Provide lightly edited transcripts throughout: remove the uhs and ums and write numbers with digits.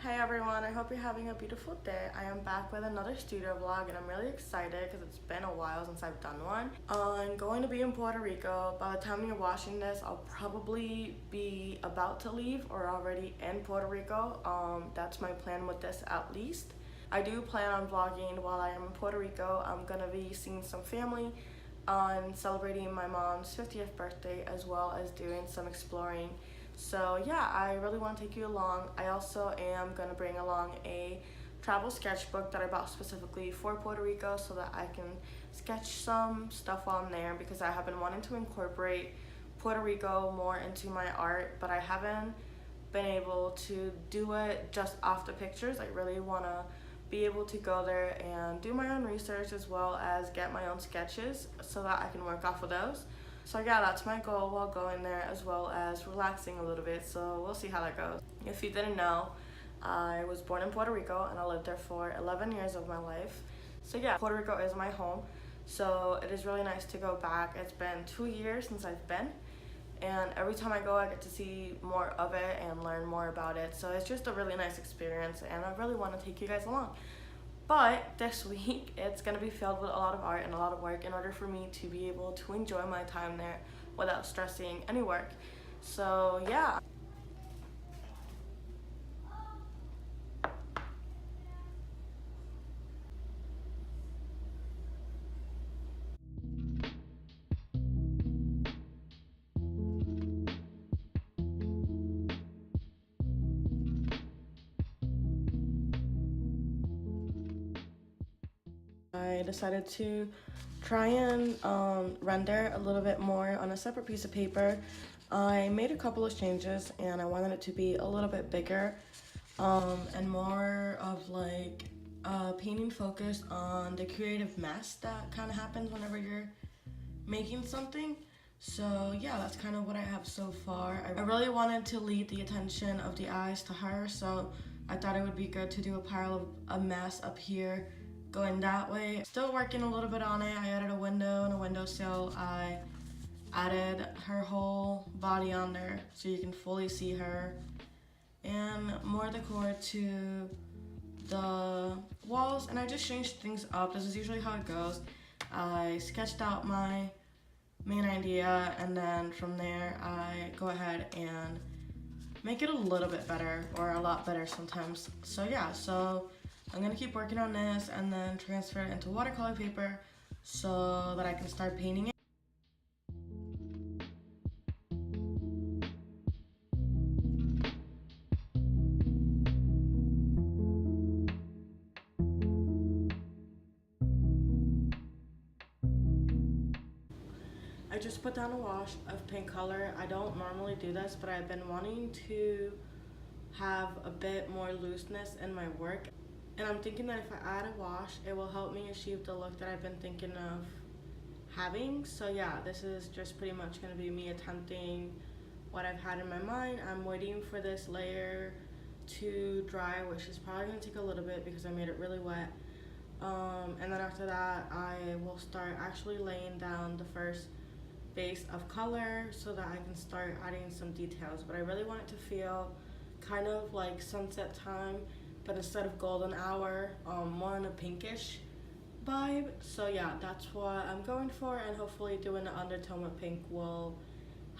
Hey everyone, I hope you're having a beautiful day. I am back with another studio vlog and I'm really excited because it's been a while since I've done one. I'm going to be in Puerto Rico. By the time you're watching this, I'll probably be about to leave or already in Puerto Rico. That's my plan with this at least. I do plan on vlogging while I am in Puerto Rico. I'm gonna be seeing some family and celebrating my mom's 50th birthday as well as doing some exploring. So yeah, I really want to take you along. I also am going to bring along a travel sketchbook that I bought specifically for Puerto Rico so that I can sketch some stuff on there because I have been wanting to incorporate Puerto Rico more into my art, but I haven't been able to do it just off the pictures. I really want to be able to go there and do my own research as well as get my own sketches so that I can work off of those. So yeah, that's my goal while going there, as well as relaxing a little bit, so we'll see how that goes. If you didn't know, I was born in Puerto Rico and I lived there for 11 years of my life. So yeah, Puerto Rico is my home, so it is really nice to go back. It's been 2 years since I've been, and every time I go I get to see more of it and learn more about it, so it's just a really nice experience and I really want to take you guys along. But this week, it's going to be filled with a lot of art and a lot of work in order for me to be able to enjoy my time there without stressing any work. So yeah. I decided to try and render a little bit more on a separate piece of paper. I made a couple of changes and I wanted it to be a little bit bigger and more of like painting focus on the creative mess that kind of happens whenever you're making something. So yeah, that's kind of what I have so far. I really wanted to lead the attention of the eyes to her, so I thought it would be good to do a pile of a mess up here going that way. Still working a little bit on it. I added a window and a windowsill. I added her whole body on there so you can fully see her, and more decor to the walls, and I just changed things up. This is usually how it goes. I sketched out my main idea and then from there I go ahead and make it a little bit better, or a lot better sometimes. So yeah, so I'm gonna keep working on this and then transfer it into watercolor paper so that I can start painting it. I just put down a wash of pink color. I don't normally do this, but I've been wanting to have a bit more looseness in my work. And I'm thinking that if I add a wash, it will help me achieve the look that I've been thinking of having. So yeah, this is just pretty much gonna be me attempting what I've had in my mind. I'm waiting for this layer to dry, which is probably gonna take a little bit because I made it really wet. And then after that, I will start actually laying down the first base of color so that I can start adding some details. But I really want it to feel kind of like sunset time, but instead of golden hour, more in a pinkish vibe. So yeah, that's what I'm going for, and hopefully doing the undertone with pink will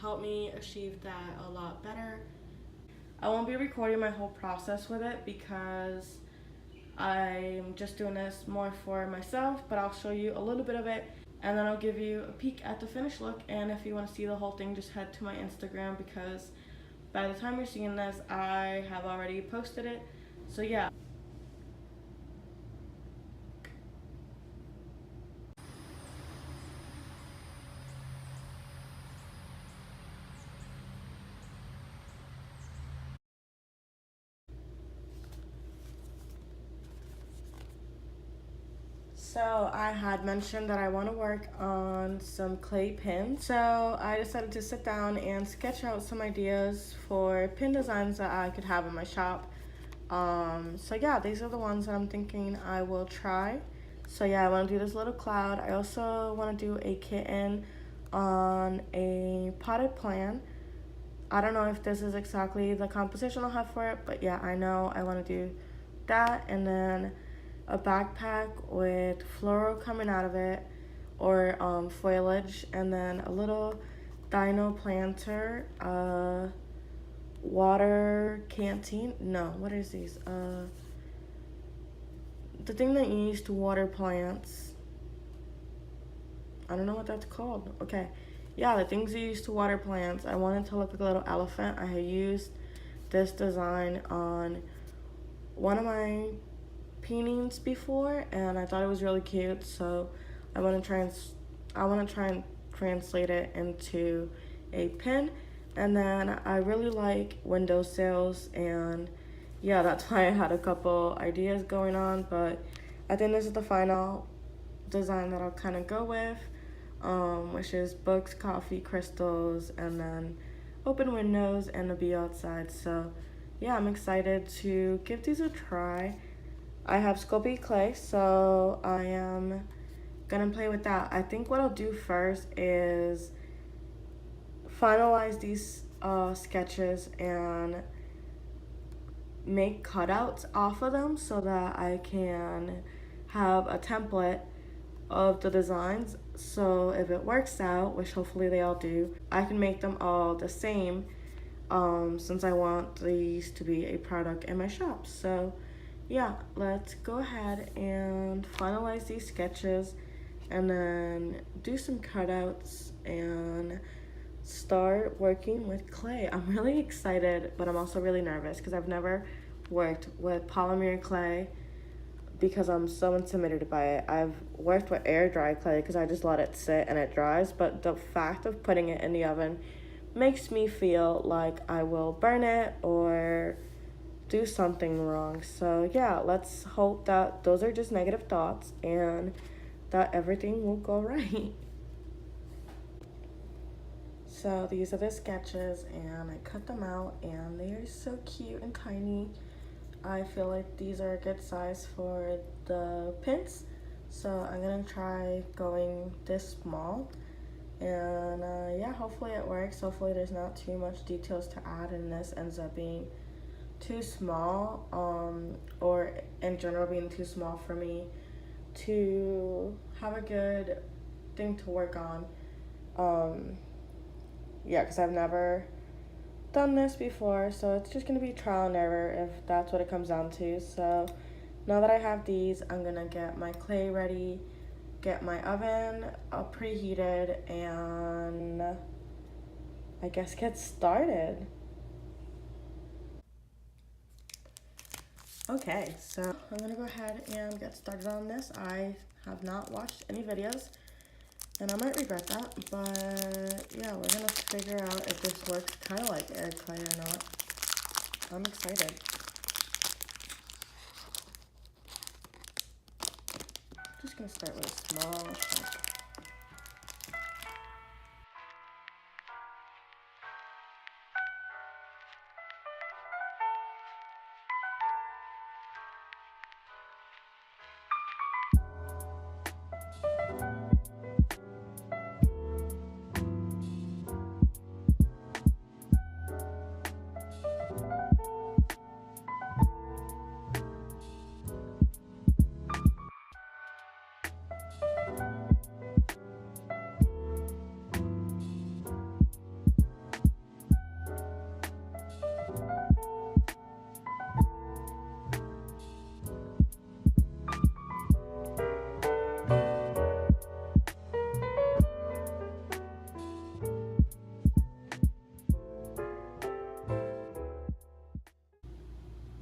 help me achieve that a lot better. I won't be recording my whole process with it because I'm just doing this more for myself, but I'll show you a little bit of it and then I'll give you a peek at the finished look. And if you want to see the whole thing, just head to my Instagram because by the time you're seeing this, I have already posted it. So yeah. So I had mentioned that I want to work on some clay pins. So I decided to sit down and sketch out some ideas for pin designs that I could have in my shop. So yeah, these are the ones that I'm thinking I will try. So yeah, I want to do this little cloud. I also want to do a kitten on a potted plant. I don't know if this is exactly the composition I'll have for it, but yeah, I know I want to do that, and then a backpack with floral coming out of it, or foliage, and then a little dino planter, water canteen. No, what is these? The thing that you use to water plants. I don't know what that's called. Okay. Yeah, the things you use to water plants. I wanted to look like a little elephant. I had used this design on one of my paintings before, and I thought it was really cute. So I want to try and translate it into a pin. And then I really like windowsills, and yeah, that's why I had a couple ideas going on. But I think this is the final design that I'll kind of go with, which is books, coffee, crystals, and then open windows and a bee outside. So yeah, I'm excited to give these a try. I have Sculpey clay, so I am gonna play with that. I think what I'll do first is finalize these sketches and make cutouts off of them so that I can have a template of the designs. So if it works out, which hopefully they all do, I can make them all the same, since I want these to be a product in my shop. So yeah, let's go ahead and finalize these sketches and then do some cutouts and start working with clay. I'm really excited, but I'm also really nervous because I've never worked with polymer clay because I'm so intimidated by it. I've worked with air dry clay because I just let it sit and it dries, but the fact of putting it in the oven makes me feel like I will burn it or do something wrong. So yeah, let's hope that those are just negative thoughts and that everything will go right. So these are the sketches, and I cut them out, and they are so cute and tiny. I feel like these are a good size for the pins, so I'm gonna try going this small. And yeah, hopefully it works. Hopefully there's not too much details to add and this ends up being too small, or in general being too small for me to have a good thing to work on. Yeah, because I've never done this before, so it's just gonna be trial and error if that's what it comes down to. So now that I have these, I'm gonna get my clay ready, get my oven preheated, and I guess get started. Okay, so I'm gonna go ahead and get started on this. I have not watched any videos, and I might regret that, but yeah, we're gonna figure out if this works kind of like air clay or not. I'm excited. Just gonna start with a small chunk.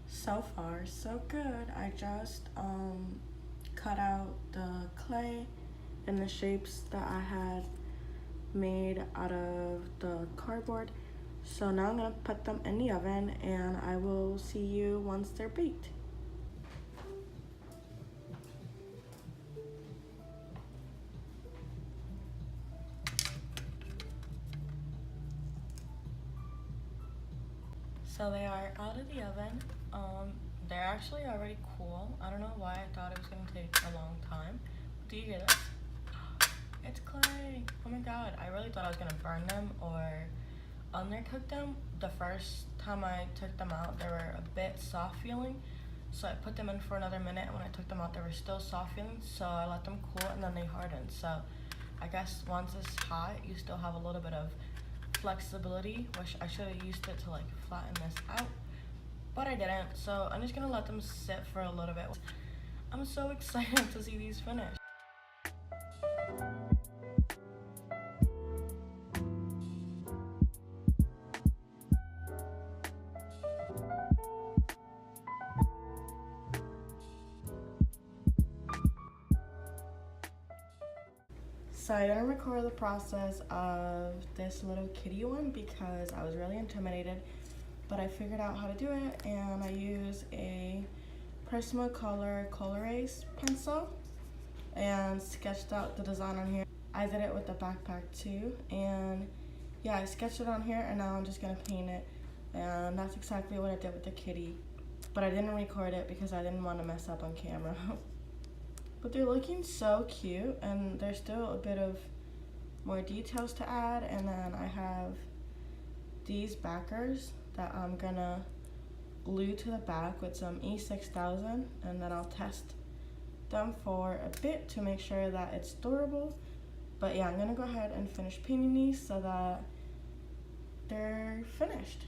So far, so good. I just cut out the clay in the shapes that I had made out of the cardboard. So now I'm gonna put them in the oven, and I will see you once they're baked. So they are out of the oven. They're actually already cool. I don't know why I thought it was gonna take a long time. Do you hear this? It's clay. Oh my god, I really thought I was gonna burn them or undercooked them. The first time I took them out, they were a bit soft feeling. So I put them in for another minute, and when I took them out, they were still soft feeling. So I let them cool, and then they hardened. So I guess once it's hot, you still have a little bit of flexibility, which I should have used it to like flatten this out, but I didn't. So I'm just gonna let them sit for a little bit. I'm so excited to see these finish. So I didn't record the process of this little kitty one because I was really intimidated, but I figured out how to do it, and I use a Prismacolor Color Erase pencil and sketched out the design on here. I did it with the backpack too, and yeah, I sketched it on here, and now I'm just gonna paint it, and that's exactly what I did with the kitty, but I didn't record it because I didn't want to mess up on camera. But they're looking so cute, and there's still a bit of more details to add. And then I have these backers that I'm gonna glue to the back with some E6000, and then I'll test them for a bit to make sure that it's durable. But yeah, I'm gonna go ahead and finish painting these so that they're finished.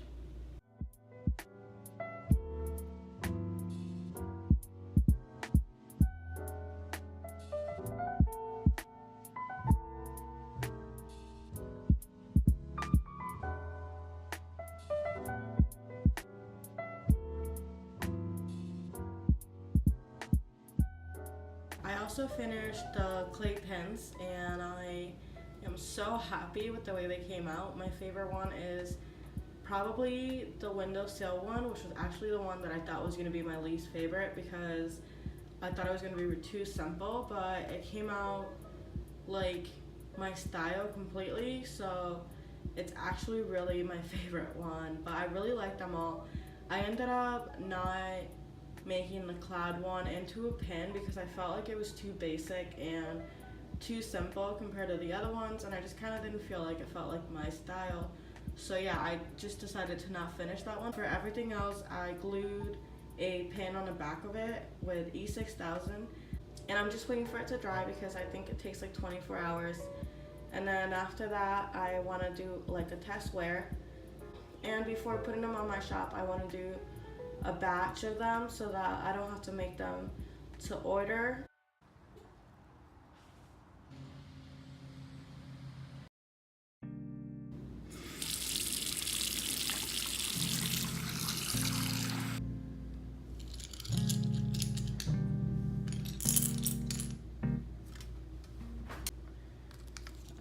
I also finished the clay pens, and I am so happy with the way they came out. My favorite one is probably the windowsill one, which was actually the one that I thought was going to be my least favorite because I thought it was going to be too simple, but it came out like my style completely, so it's actually really my favorite one. But I really like them all. I ended up not making the cloud one into a pin because I felt like it was too basic and too simple compared to the other ones, and I just kind of didn't feel like it felt like my style. So yeah, I just decided to not finish that one. For everything else, I glued a pin on the back of it with E6000, and I'm just waiting for it to dry because I think it takes like 24 hours. And then after that, I want to do like a test wear, and before putting them on my shop, I want to do a batch of them so that I don't have to make them to order.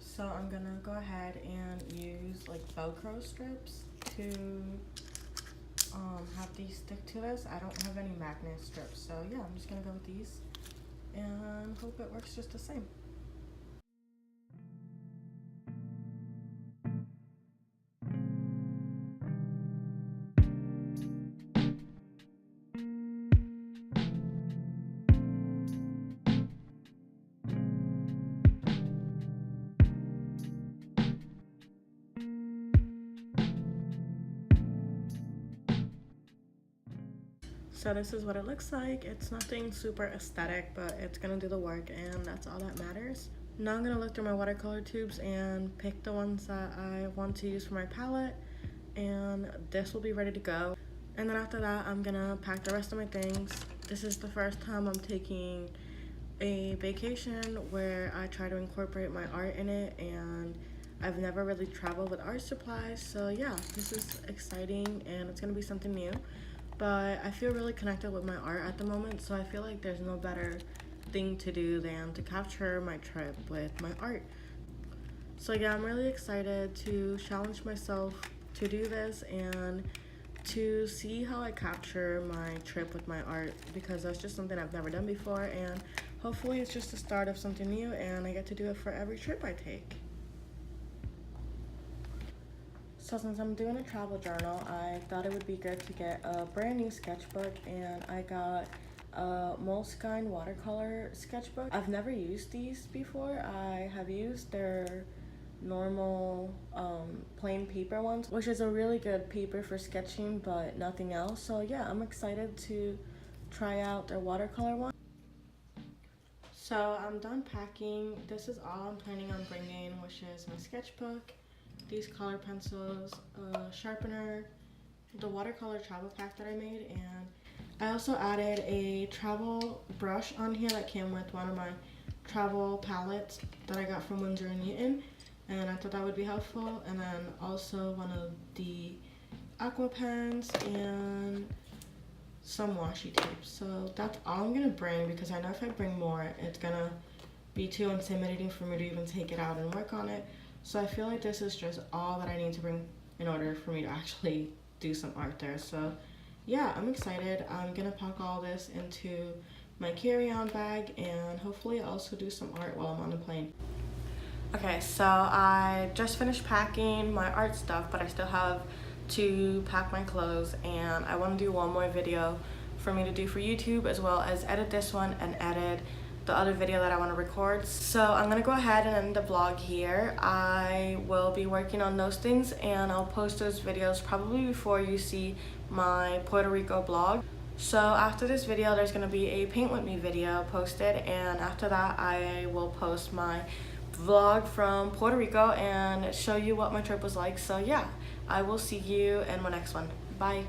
So I'm gonna go ahead and use like Velcro strips to have these stick to this. I don't have any magnet strips, so yeah, I'm just gonna go with these and hope it works just the same. So this is what it looks like. It's nothing super aesthetic, but it's gonna do the work, and that's all that matters. Now I'm gonna look through my watercolor tubes and pick the ones that I want to use for my palette, and this will be ready to go. And then after that, I'm gonna pack the rest of my things. This is the first time I'm taking a vacation where I try to incorporate my art in it, and I've never really traveled with art supplies, so yeah, this is exciting and it's gonna be something new. But I feel really connected with my art at the moment, so I feel like there's no better thing to do than to capture my trip with my art. So yeah, I'm really excited to challenge myself to do this and to see how I capture my trip with my art, because that's just something I've never done before, and hopefully it's just the start of something new and I get to do it for every trip I take. So since I'm doing a travel journal, I thought it would be good to get a brand new sketchbook, and I got a Moleskine watercolor sketchbook. I've never used these before. I have used their normal plain paper ones, which is a really good paper for sketching but nothing else. So yeah, I'm excited to try out their watercolor one. So I'm done packing. This is all I'm planning on bringing, which is my sketchbook, these color pencils, a sharpener, the watercolor travel pack that I made, and I also added a travel brush on here that came with one of my travel palettes that I got from Winsor & Newton, and I thought that would be helpful. And then also one of the aqua pens and some washi tape. So that's all I'm gonna bring, because I know if I bring more, it's gonna be too intimidating for me to even take it out and work on it. So I feel like this is just all that I need to bring in order for me to actually do some art there. So yeah, I'm excited. I'm gonna pack all this into my carry-on bag and hopefully also do some art while I'm on the plane. Okay, so I just finished packing my art stuff, but I still have to pack my clothes, and I want to do one more video for me to do for YouTube, as well as edit this one and edit the other video that I want to record. So I'm gonna go ahead and end the vlog here. I will be working on those things, and I'll post those videos probably before you see my Puerto Rico vlog. So after this video, there's gonna be a paint with me video posted, and after that I will post my vlog from Puerto Rico and show you what my trip was like. So yeah, I will see you in my next one. Bye.